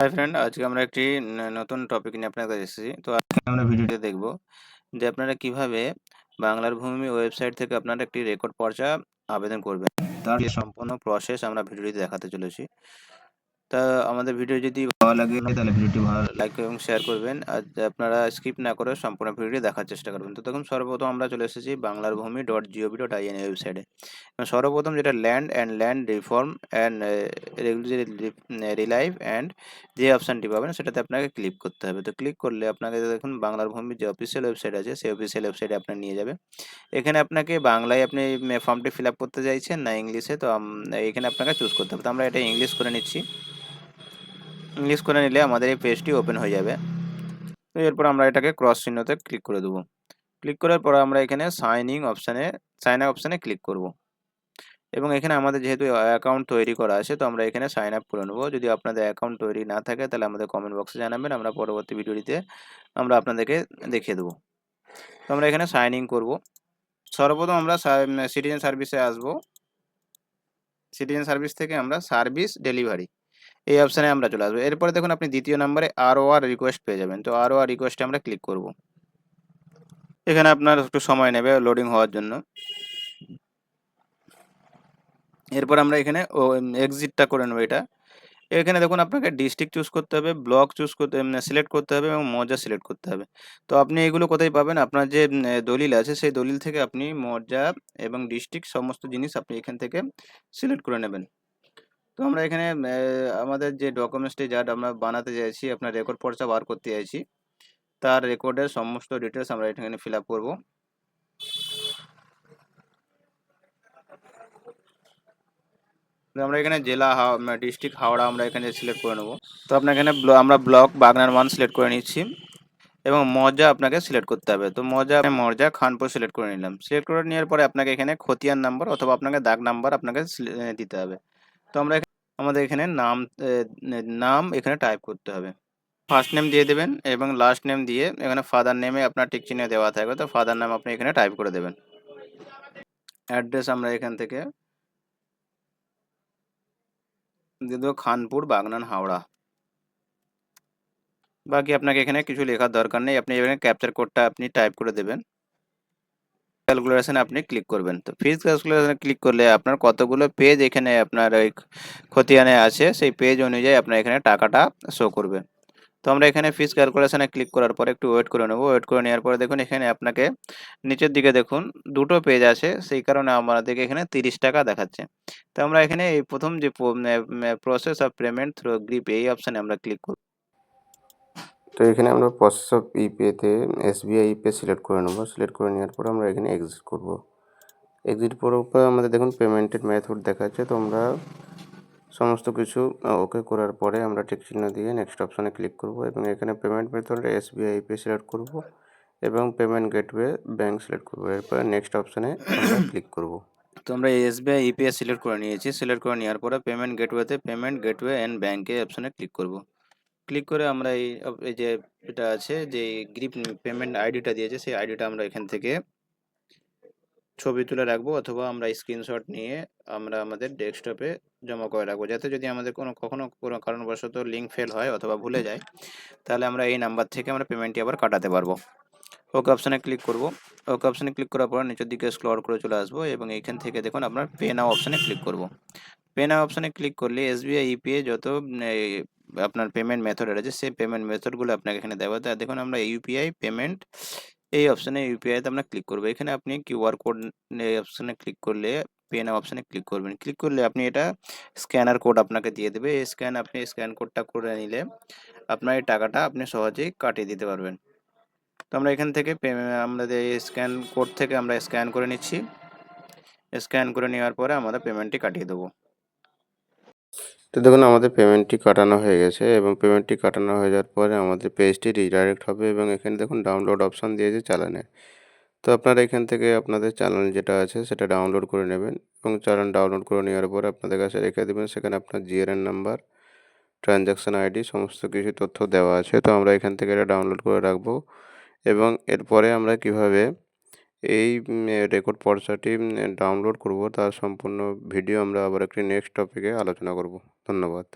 Hi friend, আজকে আমরা একটি নতুন টপিক নিয়ে আপনাদের কাছে এসেছি। তো আজকে আমরা ভিডিওতে দেখব যে আপনারা কিভাবে বাংলার ভূমি ওয়েবসাইট থেকে আপনারা একটি রেকর্ড পর্চা আবেদন করবেন। তার যে সম্পূর্ণ প্রসেস আমরা ভিডিওতে দেখাতে চলেছি। তা আমাদের ভিডিও যদি ভালো লাগে তাহলে ভিডিওটি ভালো লাইক এবং শেয়ার করবেন, আর আপনারা স্কিপ না করে সম্পূর্ণ ভিডিওটি দেখার চেষ্টা করবেন। তো দেখুন, সর্বপ্রথম আমরা চলে এসেছি বাংলারভূমি.gov.in ওয়েবসাইটে। সর্বপ্রথম যেটা ল্যান্ড রিফর্ম অ্যান্ড রিলাইভ অ্যান্ড যে অপশানটি পাবেন সেটাতে আপনাকে ক্লিক করতে হবে। তো ক্লিক করলে আপনাকে দেখুন বাংলার ভূমির যে অফিসিয়াল ওয়েবসাইট আছে সেই অফিসিয়াল ওয়েবসাইটে আপনার নিয়ে যাবে। এখানে আপনাকে বাংলায় আপনি ফর্মটি ফিল আপ করতে চাইছেন না ইংলিশে, তো এখানে আপনাকে চুজ করতে হবে। তো আমরা এটা ইংলিশ করে নিচ্ছি। ইংলিশ করে নিলে আমাদের এই পেজটি ওপেন হয়ে যাবে। তো এরপর আমরা এটাকে ক্রস চিহ্নতে ক্লিক করে দেবো। ক্লিক করার পর আমরা এখানে সাইন আপ অপশানে ক্লিক করব। এবং এখানে আমাদের যেহেতু অ্যাকাউন্ট তৈরি করা আছে, তো আমরা এখানে সাইন আপ করে নেবো। যদি আপনাদের অ্যাকাউন্ট তৈরি না থাকে তাহলে আমাদের কমেন্ট বক্সে জানাবেন, আমরা পরবর্তী ভিডিওটিতে আমরা আপনাদেরকে দেখিয়ে দেবো। তো আমরা এখানে সাইন ইন করবো। সর্বপ্রথম আমরা সিটিজেন সার্ভিসে আসবো। সিটিজেন সার্ভিস থেকে আমরা সার্ভিস ডেলিভারি এই অপশানে আমরা চলে আসবো। এরপরে দেখুন আপনি দ্বিতীয় নম্বরে ROR রিকোয়েস্ট পেয়ে যাবেন। তো ROR রিকোয়েস্টে আমরা ক্লিক করব। এখানে আপনার একটু সময় নেবে লোডিং হওয়ার জন্য। এরপর আমরা এখানে এক্সিটটা করে নেবো। এখানে দেখুন আপনাকে ডিস্ট্রিক্ট চুজ করতে হবে, ব্লক চুজ করতে সিলেক্ট করতে হবে এবং মৌজা সিলেক্ট করতে হবে। তো আপনি এগুলো কোথায় পাবেন? আপনার যে দলিল আছে সেই দলিল থেকে আপনি মৌজা এবং ডিস্ট্রিক্ট সমস্ত জিনিস আপনি এখান থেকে সিলেক্ট করে নেবেন। তো আমরা এখানে আমাদের যে ডকুমেন্টসটি যা আমরা বানাতে চাইছি, আপনার রেকর্ড পর্চা বার করতে চাইছি, তার রেকর্ডের সমস্ত ডিটেলস আমরা এখানে ফিল আপ করবো। আমরা এখানে জেলা ডিস্ট্রিক্ট হাওড়া আমরা এখানে সিলেক্ট করে নেবো। তো আপনার এখানে আমরা ব্লক বাগনান 1 সিলেক্ট করে নিচ্ছি এবং মৌজা আপনাকে সিলেক্ট করতে হবে। তো মৌজা খানপুর সিলেক্ট করে নিলাম। সিলেক্ট করে নেওয়ার পরে আপনাকে এখানে খতিয়ান নাম্বার অথবা আপনাকে দাগ নাম্বার আপনাকে দিতে হবে। তো আমরা আমাদের এখানে নাম এখানে টাইপ করতে হবে। ফার্স্ট নেম দিয়ে দেবেন এবং লাস্ট নেম দিয়ে এখানে ফাদার নেমে আপনার টিক চিহ্ন দেওয়া থাকবে, তো ফাদার নাম আপনি এখানে টাইপ করে দেবেন। অ্যাড্রেস আমরা এখান থেকে দিয়ে দেবো খানপুর বাগনান হাওড়া। বাকি আপনাকে এখানে কিছু লেখার দরকার নেই, আপনি এখানে ক্যাপচার কোডটা আপনি টাইপ করে দেবেন। ক্যালকুলেশনে আপনি ক্লিক করবেন। তো ফিজ ক্যালকুলেশনে ক্লিক করলে আপনার কতগুলো পেজ এখানে আপনার ওই খতিয়ানে আছে সেই পেজ অনুযায়ী আপনার এখানে টাকাটা শো করবে। তো আমরা এখানে ফিজ ক্যালকুলেশনে ক্লিক করার পরে একটু ওয়েট করে নেব। ওয়েট করে নেওয়ার পরে দেখুন এখানে আপনাকে নিচের দিকে দেখুন দুটো পেজ আছে, সেই কারণে আমাদেরকে এখানে 30 টাকা দেখাচ্ছে। তো আমরা এখানে এই প্রথম যে process of payment through grip এই অপশানে আমরা ক্লিক করব। তো এখানে আমরা প্রসেস অফ ইপেতে SBI ইপে সিলেক্ট করে নেবো। সিলেক্ট করে নেওয়ার পর আমরা এখানে এক্সিট করব। এক্সিট করার পর আমাদের দেখুন পেমেন্টের মেথড দেখাচ্ছে। তো আমরা সমস্ত কিছু ওকে করার পরে আমরা টিক চিহ্ন দিয়ে নেক্সট অপশানে ক্লিক করব এবং এখানে payment method SBI ePay select করব এবং পেমেন্ট গেটওয়ে ব্যাঙ্ক সিলেক্ট করব। এরপরে নেক্সট অপশানে আমরা ক্লিক করব। তো আমরা SBI ইপিএস সিলেক্ট করে নিয়েছি। সিলেক্ট করে নেওয়ার পরে পেমেন্ট গেটওয়ে অ্যান্ড ব্যাঙ্কে অপশানে ক্লিক করব। ক্লিক করে আমরা এই যে এটা আছে যে গ্রিপ পেমেন্ট আইডিটা দিয়েছে সেই আইডিটা আমরা এখান থেকে ছবি তুলে রাখবো অথবা আমরা স্ক্রিনশট নিয়ে আমরা আমাদের ডেস্কটপে জমা করে রাখবো, যাতে যদি আমাদের কখনো কোনো কারণবশত লিঙ্ক ফেল হয় অথবা ভুলে যায় তাহলে আমরা এই নাম্বার থেকে আমরা পেমেন্টটি আবার কাটাতে পারবো। ওকে অপশানে ক্লিক করব। ওকে অপশানে ক্লিক করার পর নিচের দিকে স্ক্রল করে চলে আসবো এবং এইখান থেকে দেখুন আপনার পে নাও অপশানে ক্লিক করব। পে নাও অপশানে ক্লিক করলে SBI ইপিএ যত আপনার পেমেন্ট মেথড আছে সেই পেমেন্ট মেথডগুলো আপনাকে এখানে দেওয়া। দেখুন আমরা ইউপিআই পেমেন্ট এই অপশানে ইউপিআইতে আমরা ক্লিক করবো। এখানে আপনি কিউআর কোড অপশানে ক্লিক করলে পে নাও অপশানে ক্লিক করবেন। ক্লিক করলে আপনি এটা স্ক্যানার কোড আপনাকে দিয়ে দেবে। এই আপনি স্ক্যান কোডটা করে নিলে আপনার এই টাকাটা আপনি সহজেই কাটিয়ে দিতে পারবেন। তো আমরা এখান থেকে আমাদের এই স্ক্যান কোড থেকে আমরা স্ক্যান করে নিচ্ছি। স্ক্যান করে নেওয়ার পরে আমরা পেমেন্টটি কাটিয়ে দেবো। তো দেখুন আমাদের পেমেন্টটি কাটানো হয়ে গেছে এবং পেমেন্টটি কাটানো হয়ে যাওয়ার পরে আমাদের পেজটি রিডাইরেক্ট হবে এবং এখানে দেখুন ডাউনলোড অপশান দিয়েছে চালানের। তো আপনারা এখান থেকে আপনাদের চালান যেটা আছে সেটা ডাউনলোড করে নেবেন এবং চালান ডাউনলোড করে নেওয়ার পরে আপনাদের কাছে রেখে দেবেন। সেখানে আপনার GRN নাম্বার, ট্রানজ্যাকশান আইডি সমস্ত কিছু তথ্য দেওয়া আছে। তো আমরা এখান থেকে এটা ডাউনলোড করে রাখবো এবং এরপরে আমরা কিভাবে এই রেকর্ড পর্চাটি ডাউনলোড করব তার সম্পূর্ণ ভিডিও আমরা আবার একটি নেক্সট টপিকে আলোচনা করব। ধন্যবাদ।